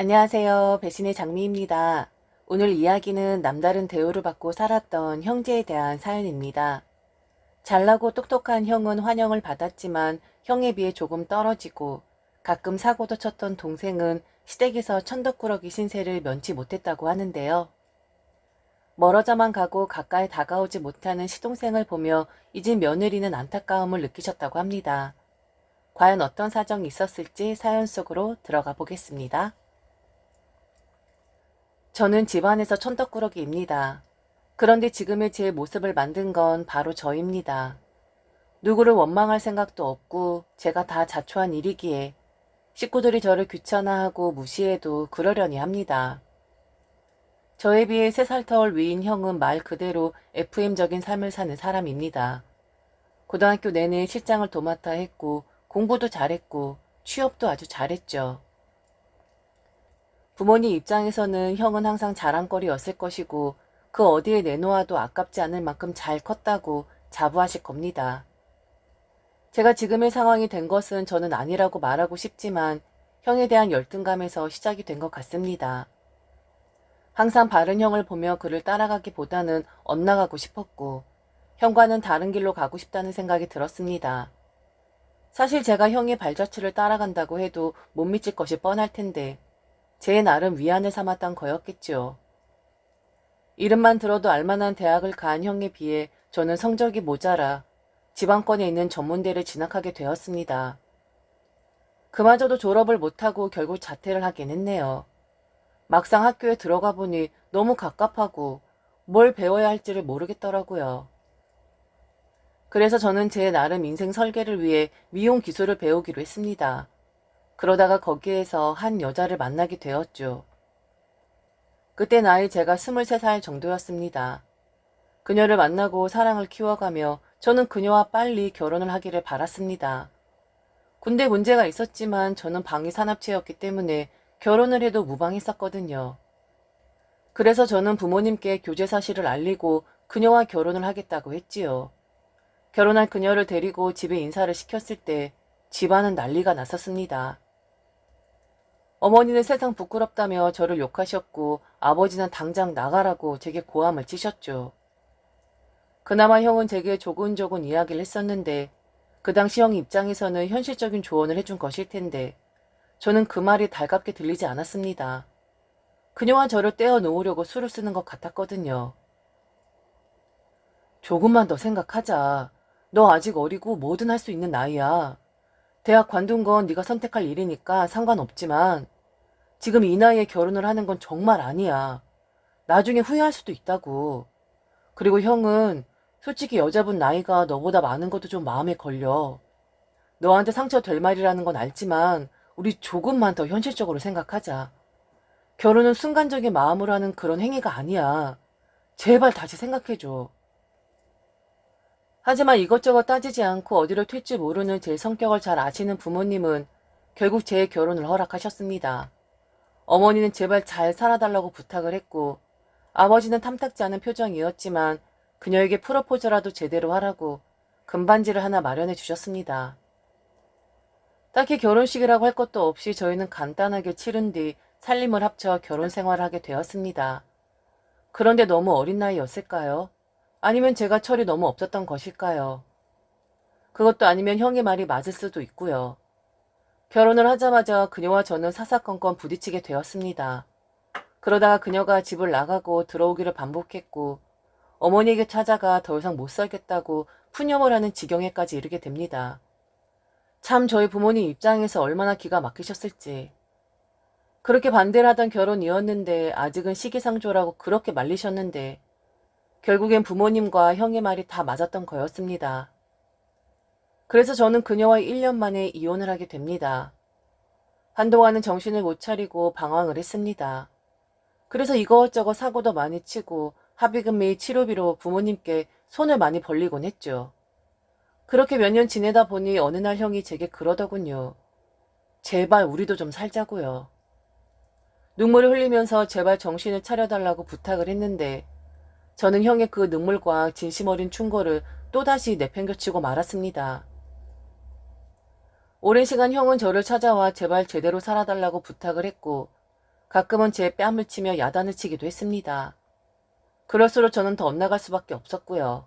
안녕하세요. 배신의 장미입니다. 오늘 이야기는 남다른 대우를 받고 살았던 형제에 대한 사연입니다. 잘나고 똑똑한 형은 환영을 받았지만 형에 비해 조금 떨어지고 가끔 사고도 쳤던 동생은 시댁에서 천덕꾸러기 신세를 면치 못했다고 하는데요. 멀어져만 가고 가까이 다가오지 못하는 시동생을 보며 이젠 며느리는 안타까움을 느끼셨다고 합니다. 과연 어떤 사정이 있었을지 사연 속으로 들어가 보겠습니다. 저는 집안에서 천떡꾸러기입니다. 그런데 지금의 제 모습을 만든 건 바로 저입니다. 누구를 원망할 생각도 없고 제가 다 자초한 일이기에 식구들이 저를 귀찮아하고 무시해도 그러려니 합니다. 저에 비해 3살 터울 위인 형은 말 그대로 FM적인 삶을 사는 사람입니다. 고등학교 내내 실장을 도맡아 했고 공부도 잘했고 취업도 아주 잘했죠. 부모님 입장에서는 형은 항상 자랑거리였을 것이고 그 어디에 내놓아도 아깝지 않을 만큼 잘 컸다고 자부하실 겁니다. 제가 지금의 상황이 된 것은 저는 아니라고 말하고 싶지만 형에 대한 열등감에서 시작이 된 것 같습니다. 항상 바른 형을 보며 그를 따라가기보다는 엇나가고 싶었고 형과는 다른 길로 가고 싶다는 생각이 들었습니다. 사실 제가 형의 발자취를 따라간다고 해도 못 미칠 것이 뻔할 텐데 제 나름 위안을 삼았던 거였겠죠. 이름만 들어도 알만한 대학을 간 형에 비해 저는 성적이 모자라 지방권에 있는 전문대를 진학하게 되었습니다. 그마저도 졸업을 못하고 결국 자퇴를 하긴 했네요. 막상 학교에 들어가 보니 너무 갑갑하고 뭘 배워야 할지를 모르겠더라고요. 그래서 저는 제 나름 인생 설계를 위해 미용 기술을 배우기로 했습니다. 그러다가 거기에서 한 여자를 만나게 되었죠. 그때 나이 제가 23살 정도였습니다. 그녀를 만나고 사랑을 키워가며 저는 그녀와 빨리 결혼을 하기를 바랐습니다. 군대 문제가 있었지만 저는 방위 산업체였기 때문에 결혼을 해도 무방했었거든요. 그래서 저는 부모님께 교제 사실을 알리고 그녀와 결혼을 하겠다고 했지요. 결혼할 그녀를 데리고 집에 인사를 시켰을 때 집안은 난리가 났었습니다. 어머니는 세상 부끄럽다며 저를 욕하셨고 아버지는 당장 나가라고 제게 고함을 치셨죠. 그나마 형은 제게 조곤조곤 이야기를 했었는데 그 당시 형 입장에서는 현실적인 조언을 해준 것일 텐데 저는 그 말이 달갑게 들리지 않았습니다. 그녀와 저를 떼어 놓으려고 수를 쓰는 것 같았거든요. 조금만 더 생각하자. 너 아직 어리고 뭐든 할 수 있는 나이야. 대학 관둔 건 네가 선택할 일이니까 상관없지만 지금 이 나이에 결혼을 하는 건 정말 아니야. 나중에 후회할 수도 있다고. 그리고 형은 솔직히 여자분 나이가 너보다 많은 것도 좀 마음에 걸려. 너한테 상처 될 말이라는 건 알지만 우리 조금만 더 현실적으로 생각하자. 결혼은 순간적인 마음으로 하는 그런 행위가 아니야. 제발 다시 생각해줘. 하지만 이것저것 따지지 않고 어디로 튈지 모르는 제 성격을 잘 아시는 부모님은 결국 제 결혼을 허락하셨습니다. 어머니는 제발 잘 살아달라고 부탁을 했고 아버지는 탐탁지 않은 표정이었지만 그녀에게 프로포즈라도 제대로 하라고 금반지를 하나 마련해 주셨습니다. 딱히 결혼식이라고 할 것도 없이 저희는 간단하게 치른 뒤 살림을 합쳐 결혼 생활을 하게 되었습니다. 그런데 너무 어린 나이였을까요? 아니면 제가 철이 너무 없었던 것일까요? 그것도 아니면 형의 말이 맞을 수도 있고요. 결혼을 하자마자 그녀와 저는 사사건건 부딪히게 되었습니다. 그러다가 그녀가 집을 나가고 들어오기를 반복했고 어머니에게 찾아가 더 이상 못 살겠다고 푸념을 하는 지경에까지 이르게 됩니다. 참 저희 부모님 입장에서 얼마나 기가 막히셨을지. 그렇게 반대를 하던 결혼이었는데 아직은 시기상조라고 그렇게 말리셨는데 결국엔 부모님과 형의 말이 다 맞았던 거였습니다. 그래서 저는 그녀와 1년 만에 이혼을 하게 됩니다. 한동안은 정신을 못 차리고 방황을 했습니다. 그래서 이것저것 사고도 많이 치고 합의금 및 치료비로 부모님께 손을 많이 벌리곤 했죠. 그렇게 몇 년 지내다 보니 어느 날 형이 제게 그러더군요. 제발 우리도 좀 살자고요. 눈물을 흘리면서 제발 정신을 차려달라고 부탁을 했는데 저는 형의 그 눈물과 진심 어린 충고를 또다시 내팽겨치고 말았습니다. 오랜 시간 형은 저를 찾아와 제발 제대로 살아달라고 부탁을 했고 가끔은 제 뺨을 치며 야단을 치기도 했습니다. 그럴수록 저는 더 엇나갈 수밖에 없었고요.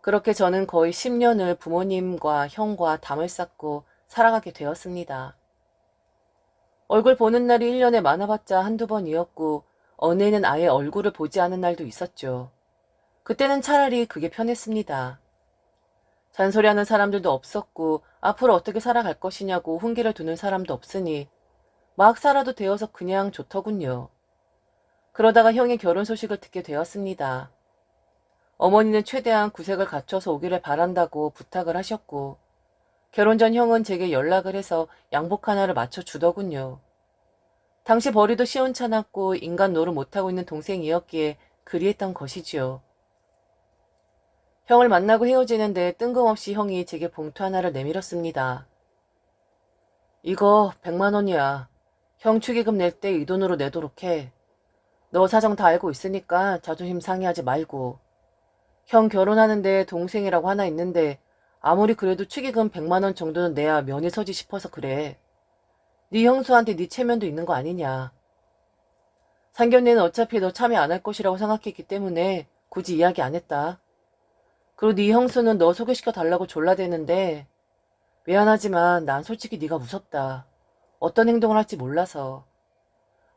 그렇게 저는 거의 10년을 부모님과 형과 담을 쌓고 살아가게 되었습니다. 얼굴 보는 날이 1년에 많아봤자 한두 번이었고 어느 해는 아예 얼굴을 보지 않은 날도 있었죠. 그때는 차라리 그게 편했습니다. 잔소리하는 사람들도 없었고 앞으로 어떻게 살아갈 것이냐고 훈계를 두는 사람도 없으니 막 살아도 되어서 그냥 좋더군요. 그러다가 형의 결혼 소식을 듣게 되었습니다. 어머니는 최대한 구색을 갖춰서 오기를 바란다고 부탁을 하셨고 결혼 전 형은 제게 연락을 해서 양복 하나를 맞춰주더군요. 당시 벌이도 시원찮았고 인간 노릇 못하고 있는 동생이었기에 그리했던 것이지요. 형을 만나고 헤어지는데 뜬금없이 형이 제게 봉투 하나를 내밀었습니다. 이거 100만 원이야. 형 축의금 낼 때 이 돈으로 내도록 해. 너 사정 다 알고 있으니까 자존심 상해하지 말고. 형 결혼하는데 동생이라고 하나 있는데 아무리 그래도 축의금 100만 원 정도는 내야 면이 서지 싶어서 그래. 네 형수한테 네 체면도 있는 거 아니냐. 상견례는 어차피 너 참여 안 할 것이라고 생각했기 때문에 굳이 이야기 안 했다. 그리고 네 형수는 너 소개시켜 달라고 졸라대는데 미안하지만 난 솔직히 네가 무섭다. 어떤 행동을 할지 몰라서.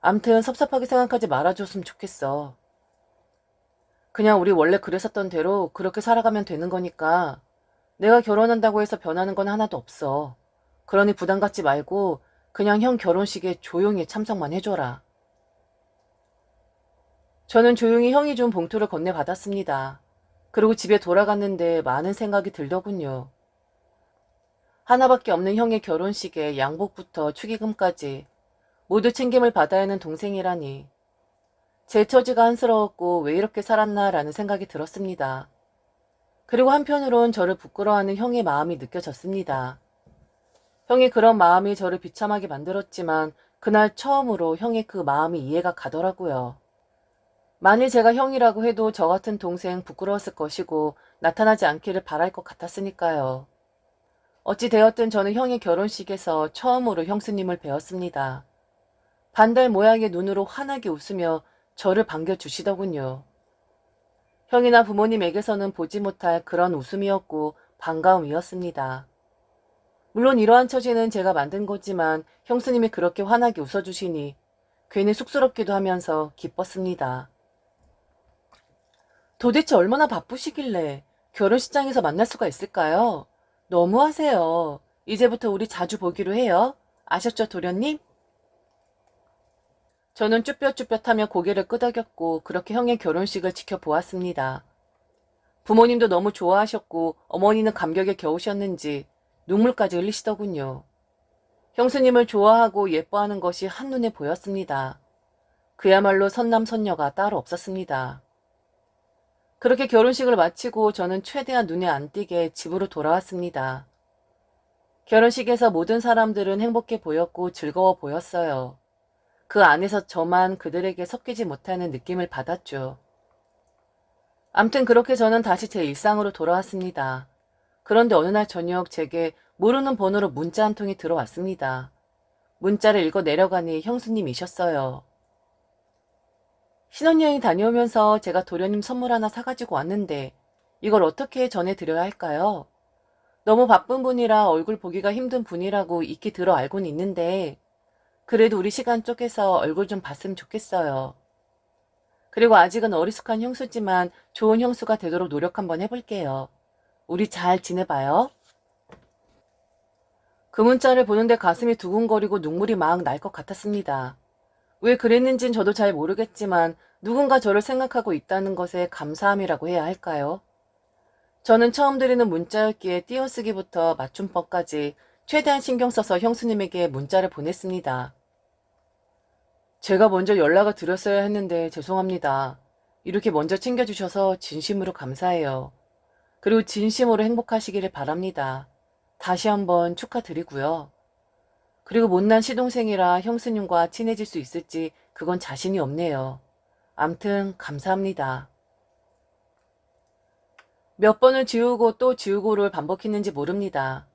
암튼 섭섭하게 생각하지 말아줬으면 좋겠어. 그냥 우리 원래 그랬었던 대로 그렇게 살아가면 되는 거니까 내가 결혼한다고 해서 변하는 건 하나도 없어. 그러니 부담 갖지 말고 그냥 형 결혼식에 조용히 참석만 해줘라. 저는 조용히 형이 준 봉투를 건네받았습니다. 그리고 집에 돌아갔는데 많은 생각이 들더군요. 하나밖에 없는 형의 결혼식에 양복부터 축의금까지 모두 챙김을 받아야 하는 동생이라니. 제 처지가 한스러웠고 왜 이렇게 살았나라는 생각이 들었습니다. 그리고 한편으론 저를 부끄러워하는 형의 마음이 느껴졌습니다. 형의 그런 마음이 저를 비참하게 만들었지만 그날 처음으로 형의 그 마음이 이해가 가더라고요. 만일 제가 형이라고 해도 저 같은 동생 부끄러웠을 것이고 나타나지 않기를 바랄 것 같았으니까요. 어찌 되었든 저는 형의 결혼식에서 처음으로 형수님을 뵈었습니다. 반달 모양의 눈으로 환하게 웃으며 저를 반겨주시더군요. 형이나 부모님에게서는 보지 못할 그런 웃음이었고 반가움이었습니다. 물론 이러한 처지는 제가 만든 거지만 형수님이 그렇게 환하게 웃어주시니 괜히 쑥스럽기도 하면서 기뻤습니다. 도대체 얼마나 바쁘시길래 결혼식장에서 만날 수가 있을까요? 너무하세요. 이제부터 우리 자주 보기로 해요. 아셨죠, 도련님? 저는 쭈뼛쭈뼛하며 고개를 끄덕였고 그렇게 형의 결혼식을 지켜보았습니다. 부모님도 너무 좋아하셨고 어머니는 감격에 겨우셨는지 눈물까지 흘리시더군요. 형수님을 좋아하고 예뻐하는 것이 한눈에 보였습니다. 그야말로 선남선녀가 따로 없었습니다. 그렇게 결혼식을 마치고 저는 최대한 눈에 안 띄게 집으로 돌아왔습니다. 결혼식에서 모든 사람들은 행복해 보였고 즐거워 보였어요. 그 안에서 저만 그들에게 섞이지 못하는 느낌을 받았죠. 암튼 그렇게 저는 다시 제 일상으로 돌아왔습니다. 그런데 어느 날 저녁 제게 모르는 번호로 문자 한 통이 들어왔습니다. 문자를 읽어 내려가니 형수님이셨어요. 신혼여행 다녀오면서 제가 도련님 선물 하나 사가지고 왔는데 이걸 어떻게 전해드려야 할까요? 너무 바쁜 분이라 얼굴 보기가 힘든 분이라고 익히 들어 알고는 있는데 그래도 우리 시간 쪼개서 얼굴 좀 봤으면 좋겠어요. 그리고 아직은 어리숙한 형수지만 좋은 형수가 되도록 노력 한번 해볼게요. 우리 잘 지내봐요. 그 문자를 보는데 가슴이 두근거리고 눈물이 막 날 것 같았습니다. 왜 그랬는진 저도 잘 모르겠지만 누군가 저를 생각하고 있다는 것에 감사함이라고 해야 할까요? 저는 처음 드리는 문자였기에 띄어쓰기부터 맞춤법까지 최대한 신경 써서 형수님에게 문자를 보냈습니다. 제가 먼저 연락을 드렸어야 했는데 죄송합니다. 이렇게 먼저 챙겨주셔서 진심으로 감사해요. 그리고 진심으로 행복하시기를 바랍니다. 다시 한번 축하드리고요. 그리고 못난 시동생이라 형수님과 친해질 수 있을지 그건 자신이 없네요. 암튼 감사합니다. 몇 번을 지우고 또 지우고를 반복했는지 모릅니다.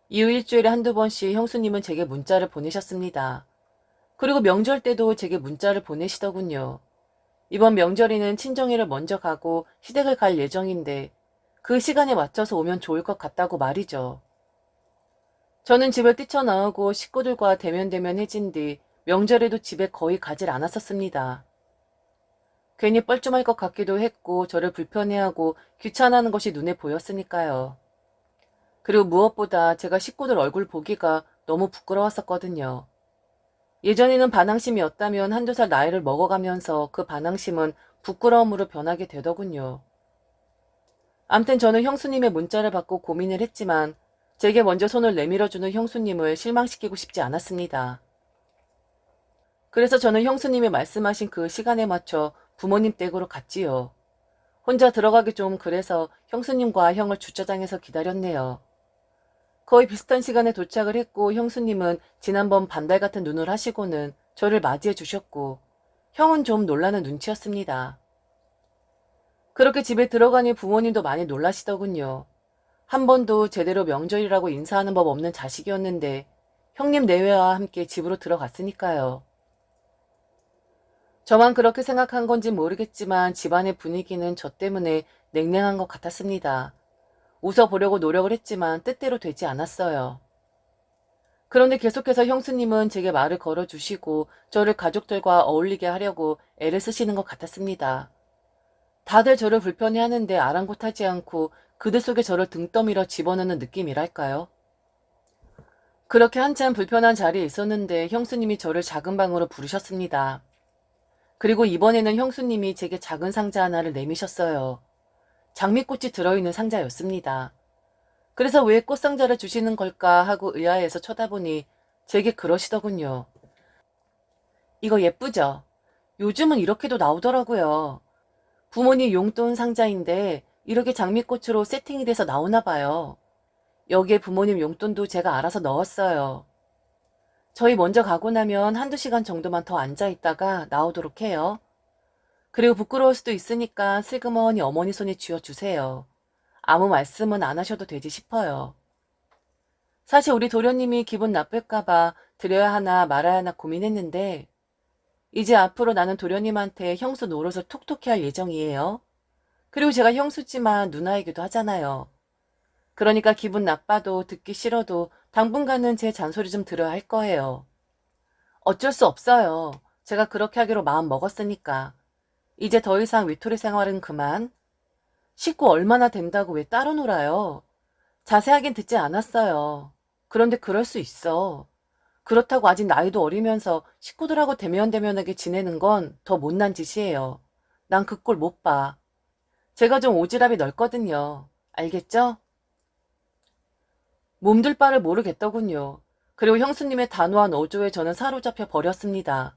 이후 일주일에 한두 번씩 형수님은 제게 문자를 보내셨습니다. 그리고 명절 때도 제게 문자를 보내시더군요. 이번 명절에는 친정에를 먼저 가고 시댁을 갈 예정인데 그 시간에 맞춰서 오면 좋을 것 같다고 말이죠. 저는 집을 뛰쳐나오고 식구들과 대면대면해진 뒤 명절에도 집에 거의 가질 않았었습니다. 괜히 뻘쭘할 것 같기도 했고 저를 불편해하고 귀찮아하는 것이 눈에 보였으니까요. 그리고 무엇보다 제가 식구들 얼굴 보기가 너무 부끄러웠었거든요. 예전에는 반항심이었다면 한두 살 나이를 먹어가면서 그 반항심은 부끄러움으로 변하게 되더군요. 암튼 저는 형수님의 문자를 받고 고민을 했지만 제게 먼저 손을 내밀어주는 형수님을 실망시키고 싶지 않았습니다. 그래서 저는 형수님이 말씀하신 그 시간에 맞춰 부모님 댁으로 갔지요. 혼자 들어가기 좀 그래서 형수님과 형을 주차장에서 기다렸네요. 거의 비슷한 시간에 도착을 했고 형수님은 지난번 반달 같은 눈을 하시고는 저를 맞이해 주셨고 형은 좀 놀라는 눈치였습니다. 그렇게 집에 들어가니 부모님도 많이 놀라시더군요. 한 번도 제대로 명절이라고 인사하는 법 없는 자식이었는데 형님 내외와 함께 집으로 들어갔으니까요. 저만 그렇게 생각한 건지 모르겠지만 집안의 분위기는 저 때문에 냉랭한 것 같았습니다. 웃어보려고 노력을 했지만 뜻대로 되지 않았어요. 그런데 계속해서 형수님은 제게 말을 걸어주시고 저를 가족들과 어울리게 하려고 애를 쓰시는 것 같았습니다. 다들 저를 불편해하는데 아랑곳하지 않고 그들 속에 저를 등 떠밀어 집어넣는 느낌이랄까요? 그렇게 한참 불편한 자리에 있었는데 형수님이 저를 작은 방으로 부르셨습니다. 그리고 이번에는 형수님이 제게 작은 상자 하나를 내미셨어요. 장미꽃이 들어있는 상자였습니다. 그래서 왜 꽃상자를 주시는 걸까 하고 의아해서 쳐다보니 제게 그러시더군요. 이거 예쁘죠? 요즘은 이렇게도 나오더라고요. 부모님 용돈 상자인데 이렇게 장미꽃으로 세팅이 돼서 나오나 봐요. 여기에 부모님 용돈도 제가 알아서 넣었어요. 저희 먼저 가고 나면 한두 시간 정도만 더 앉아있다가 나오도록 해요. 그리고 부끄러울 수도 있으니까 슬그머니 어머니 손에 쥐어주세요. 아무 말씀은 안 하셔도 되지 싶어요. 사실 우리 도련님이 기분 나쁠까봐 드려야 하나 말아야 하나 고민했는데 이제 앞으로 나는 도련님한테 형수 노릇을 톡톡히 할 예정이에요. 그리고 제가 형수지만 누나이기도 하잖아요. 그러니까 기분 나빠도 듣기 싫어도 당분간은 제 잔소리 좀 들어야 할 거예요. 어쩔 수 없어요. 제가 그렇게 하기로 마음 먹었으니까. 이제 더 이상 외톨이 생활은 그만. 식구 얼마나 된다고 왜 따로 놀아요? 자세하긴 듣지 않았어요. 그런데 그럴 수 있어. 그렇다고 아직 나이도 어리면서 식구들하고 대면대면하게 지내는 건 더 못난 짓이에요. 난 그 꼴 못 봐. 제가 좀 오지랖이 넓거든요. 알겠죠? 몸둘 바를 모르겠더군요. 그리고 형수님의 단호한 어조에 저는 사로잡혀 버렸습니다.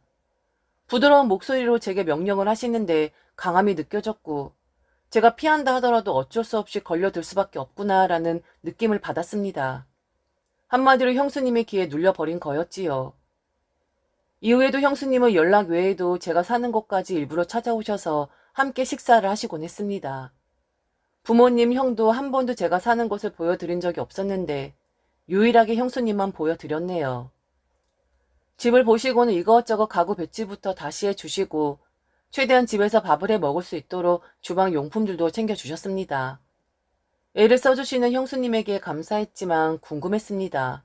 부드러운 목소리로 제게 명령을 하시는데 강함이 느껴졌고 제가 피한다 하더라도 어쩔 수 없이 걸려들 수밖에 없구나라는 느낌을 받았습니다. 한마디로 형수님의 귀에 눌려버린 거였지요. 이후에도 형수님은 연락 외에도 제가 사는 곳까지 일부러 찾아오셔서 함께 식사를 하시곤 했습니다. 부모님, 형도 한 번도 제가 사는 곳을 보여드린 적이 없었는데 유일하게 형수님만 보여드렸네요. 집을 보시고는 이것저것 가구 배치부터 다시 해주시고 최대한 집에서 밥을 해 먹을 수 있도록 주방 용품들도 챙겨주셨습니다. 애를 써주시는 형수님에게 감사했지만 궁금했습니다.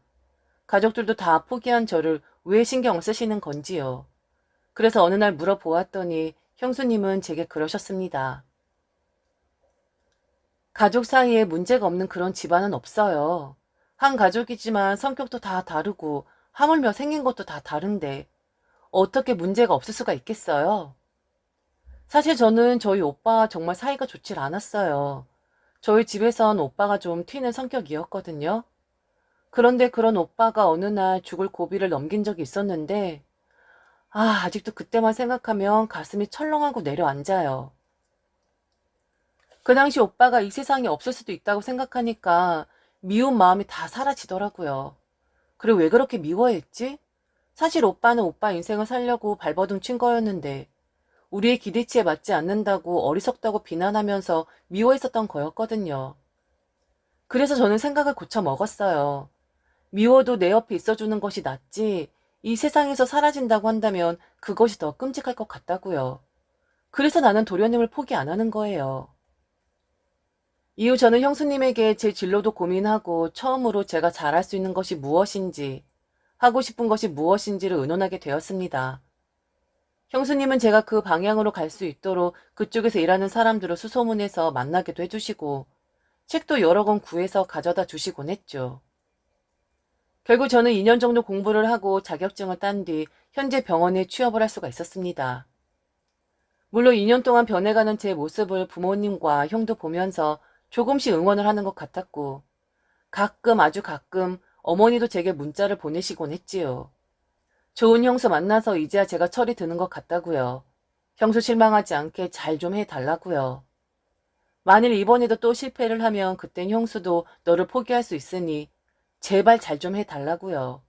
가족들도 다 포기한 저를 왜 신경 쓰시는 건지요. 그래서 어느 날 물어보았더니 형수님은 제게 그러셨습니다. 가족 사이에 문제가 없는 그런 집안은 없어요. 한 가족이지만 성격도 다 다르고 하물며 생긴 것도 다 다른데 어떻게 문제가 없을 수가 있겠어요? 사실 저는 저희 오빠와 정말 사이가 좋질 않았어요. 저희 집에선 오빠가 좀 튀는 성격이었거든요. 그런데 그런 오빠가 어느 날 죽을 고비를 넘긴 적이 있었는데 아직도 그때만 생각하면 가슴이 철렁하고 내려앉아요. 그 당시 오빠가 이 세상에 없을 수도 있다고 생각하니까 미운 마음이 다 사라지더라고요. 그리고 왜 그렇게 미워했지? 사실 오빠는 오빠 인생을 살려고 발버둥 친 거였는데 우리의 기대치에 맞지 않는다고 어리석다고 비난하면서 미워했었던 거였거든요. 그래서 저는 생각을 고쳐 먹었어요. 미워도 내 옆에 있어주는 것이 낫지 이 세상에서 사라진다고 한다면 그것이 더 끔찍할 것 같다고요. 그래서 나는 도련님을 포기 안 하는 거예요. 이후 저는 형수님에게 제 진로도 고민하고 처음으로 제가 잘할 수 있는 것이 무엇인지, 하고 싶은 것이 무엇인지를 의논하게 되었습니다. 형수님은 제가 그 방향으로 갈 수 있도록 그쪽에서 일하는 사람들을 수소문해서 만나게도 해주시고 책도 여러 권 구해서 가져다 주시곤 했죠. 결국 저는 2년 정도 공부를 하고 자격증을 딴 뒤 현재 병원에 취업을 할 수가 있었습니다. 물론 2년 동안 변해가는 제 모습을 부모님과 형도 보면서 조금씩 응원을 하는 것 같았고 가끔 아주 가끔 어머니도 제게 문자를 보내시곤 했지요. 좋은 형수 만나서 이제야 제가 철이 드는 것 같다고요. 형수 실망하지 않게 잘 좀 해달라고요. 만일 이번에도 또 실패를 하면 그땐 형수도 너를 포기할 수 있으니 제발 잘 좀 해달라고요.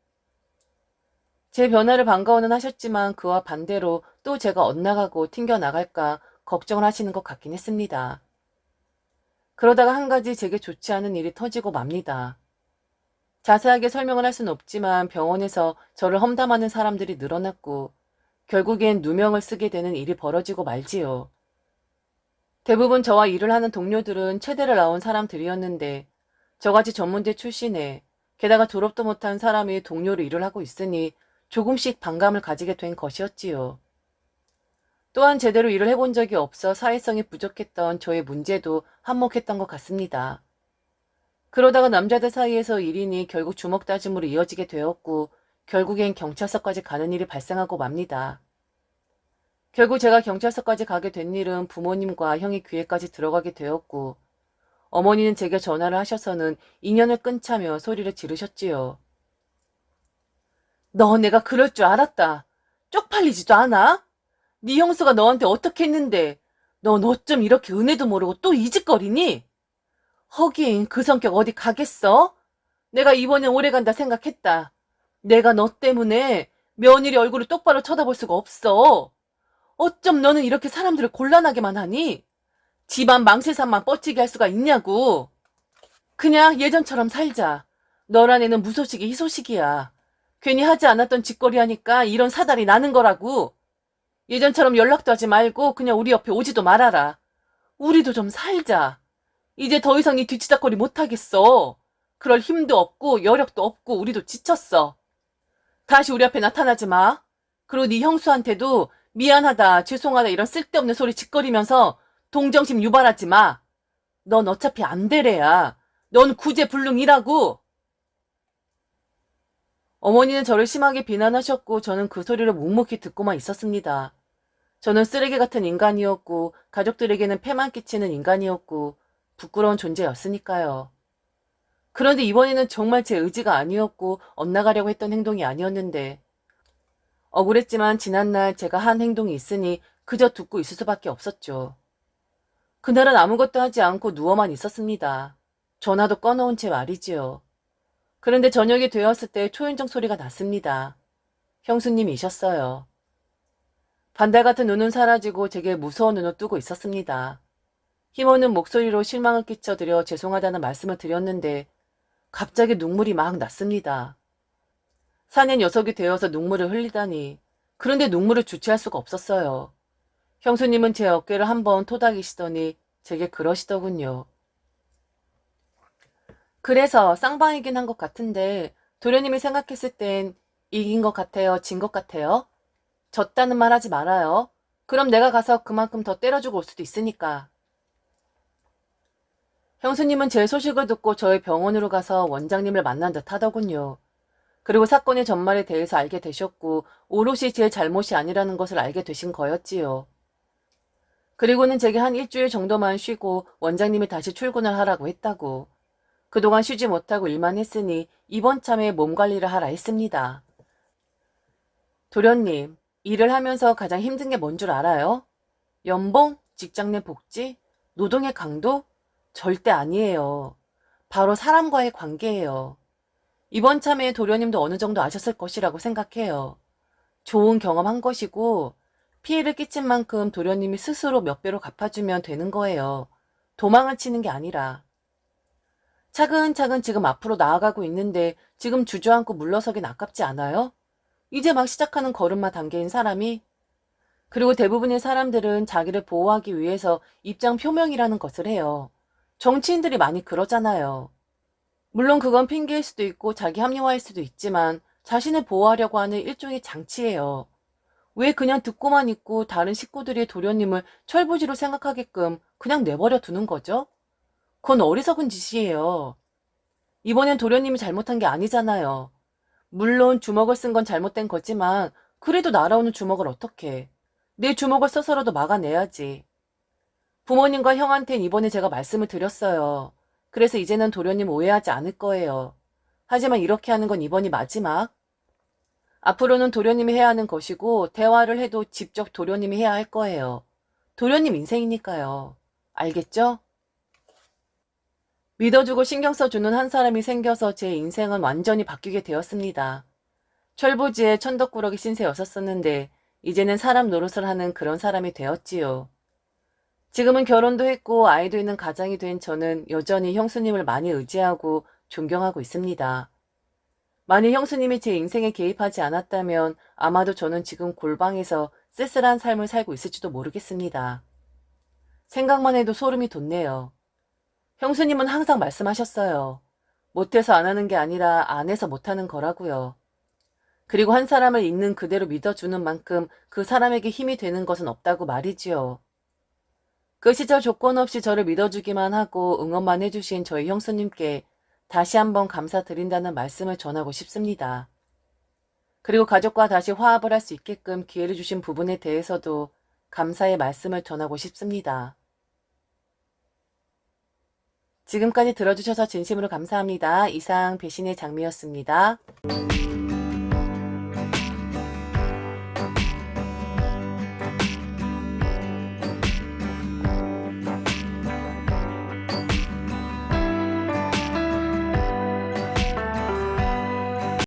제 변화를 반가워는 하셨지만 그와 반대로 또 제가 엇나가고 튕겨나갈까 걱정을 하시는 것 같긴 했습니다. 그러다가 한 가지 제게 좋지 않은 일이 터지고 맙니다. 자세하게 설명을 할 수는 없지만 병원에서 저를 험담하는 사람들이 늘어났고 결국엔 누명을 쓰게 되는 일이 벌어지고 말지요. 대부분 저와 일을 하는 동료들은 체대를 나온 사람들이었는데 저같이 전문대 출신에 게다가 졸업도 못한 사람이 동료로 일을 하고 있으니 조금씩 반감을 가지게 된 것이었지요. 또한 제대로 일을 해본 적이 없어 사회성이 부족했던 저의 문제도 한몫했던 것 같습니다. 그러다가 남자들 사이에서 일이니 결국 주먹 다짐으로 이어지게 되었고 결국엔 경찰서까지 가는 일이 발생하고 맙니다. 결국 제가 경찰서까지 가게 된 일은 부모님과 형의 귀에까지 들어가게 되었고 어머니는 제게 전화를 하셔서는 인연을 끊자며 소리를 지르셨지요. 너 내가 그럴 줄 알았다. 쪽팔리지도 않아? 네 형수가 너한테 어떻게 했는데 넌 어쩜 이렇게 은혜도 모르고 또 이짓거리니? 허긴 그 성격 어디 가겠어? 내가 이번엔 오래 간다 생각했다. 내가 너 때문에 며느리 얼굴을 똑바로 쳐다볼 수가 없어. 어쩜 너는 이렇게 사람들을 곤란하게만 하니? 집안 망세산만 뻗치게 할 수가 있냐고. 그냥 예전처럼 살자. 너란 애는 무소식이 희소식이야. 괜히 하지 않았던 짓거리 하니까 이런 사달이 나는 거라고. 예전처럼 연락도 하지 말고 그냥 우리 옆에 오지도 말아라. 우리도 좀 살자. 이제 더 이상 이 뒤치다거리 못하겠어. 그럴 힘도 없고 여력도 없고 우리도 지쳤어. 다시 우리 앞에 나타나지 마. 그리고 네 형수한테도 미안하다, 죄송하다 이런 쓸데없는 소리 짓거리면서 동정심 유발하지 마. 넌 어차피 안 되래야. 넌 구제불능이라고. 어머니는 저를 심하게 비난하셨고 저는 그 소리를 묵묵히 듣고만 있었습니다. 저는 쓰레기 같은 인간이었고 가족들에게는 폐만 끼치는 인간이었고 부끄러운 존재였으니까요. 그런데 이번에는 정말 제 의지가 아니었고 엇나가려고 했던 행동이 아니었는데 억울했지만 지난날 제가 한 행동이 있으니 그저 듣고 있을 수밖에 없었죠. 그날은 아무것도 하지 않고 누워만 있었습니다. 전화도 꺼놓은 채 말이지요. 그런데 저녁이 되었을 때 초인종 소리가 났습니다. 형수님이셨어요. 반달 같은 눈은 사라지고 제게 무서운 눈을 뜨고 있었습니다. 힘없는 목소리로 실망을 끼쳐드려 죄송하다는 말씀을 드렸는데 갑자기 눈물이 막 났습니다. 사내 녀석이 되어서 눈물을 흘리다니. 그런데 눈물을 주체할 수가 없었어요. 형수님은 제 어깨를 한번 토닥이시더니 제게 그러시더군요. 그래서 쌍방이긴 한 것 같은데 도련님이 생각했을 땐 이긴 것 같아요? 진 것 같아요? 졌다는 말 하지 말아요. 그럼 내가 가서 그만큼 더 때려주고 올 수도 있으니까. 형수님은 제 소식을 듣고 저희 병원으로 가서 원장님을 만난 듯 하더군요. 그리고 사건의 전말에 대해서 알게 되셨고 오롯이 제 잘못이 아니라는 것을 알게 되신 거였지요. 그리고는 제게 한 일주일 정도만 쉬고 원장님이 다시 출근을 하라고 했다고. 그동안 쉬지 못하고 일만 했으니 이번 참에 몸 관리를 하라 했습니다. 도련님, 일을 하면서 가장 힘든 게 뭔 줄 알아요? 연봉? 직장 내 복지? 노동의 강도? 절대 아니에요. 바로 사람과의 관계예요. 이번 참에 도련님도 어느 정도 아셨을 것이라고 생각해요. 좋은 경험한 것이고 피해를 끼친 만큼 도련님이 스스로 몇 배로 갚아주면 되는 거예요. 도망을 치는 게 아니라. 차근차근 지금 앞으로 나아가고 있는데 지금 주저앉고 물러서긴 아깝지 않아요? 이제 막 시작하는 걸음마 단계인 사람이. 그리고 대부분의 사람들은 자기를 보호하기 위해서 입장 표명이라는 것을 해요. 정치인들이 많이 그러잖아요. 물론 그건 핑계일 수도 있고 자기 합리화일 수도 있지만 자신을 보호하려고 하는 일종의 장치예요. 왜 그냥 듣고만 있고 다른 식구들이 도련님을 철부지로 생각하게끔 그냥 내버려 두는 거죠? 그건 어리석은 짓이에요. 이번엔 도련님이 잘못한 게 아니잖아요. 물론 주먹을 쓴 건 잘못된 거지만 그래도 날아오는 주먹을 어떻게. 내 주먹을 써서라도 막아내야지. 부모님과 형한텐 이번에 제가 말씀을 드렸어요. 그래서 이제는 도련님 오해하지 않을 거예요. 하지만 이렇게 하는 건 이번이 마지막. 앞으로는 도련님이 해야 하는 것이고 대화를 해도 직접 도련님이 해야 할 거예요. 도련님 인생이니까요. 알겠죠? 믿어주고 신경 써주는 한 사람이 생겨서 제 인생은 완전히 바뀌게 되었습니다. 철부지에 천덕꾸러기 신세였었었는데 이제는 사람 노릇을 하는 그런 사람이 되었지요. 지금은 결혼도 했고 아이도 있는 가장이 된 저는 여전히 형수님을 많이 의지하고 존경하고 있습니다. 만일 형수님이 제 인생에 개입하지 않았다면 아마도 저는 지금 골방에서 쓸쓸한 삶을 살고 있을지도 모르겠습니다. 생각만 해도 소름이 돋네요. 형수님은 항상 말씀하셨어요. 못해서 안 하는 게 아니라 안 해서 못하는 거라고요. 그리고 한 사람을 있는 그대로 믿어주는 만큼 그 사람에게 힘이 되는 것은 없다고 말이지요. 그 시절 조건 없이 저를 믿어주기만 하고 응원만 해주신 저희 형수님께 다시 한번 감사드린다는 말씀을 전하고 싶습니다. 그리고 가족과 다시 화합을 할 수 있게끔 기회를 주신 부분에 대해서도 감사의 말씀을 전하고 싶습니다. 지금까지 들어주셔서 진심으로 감사합니다. 이상 배신의 장미였습니다.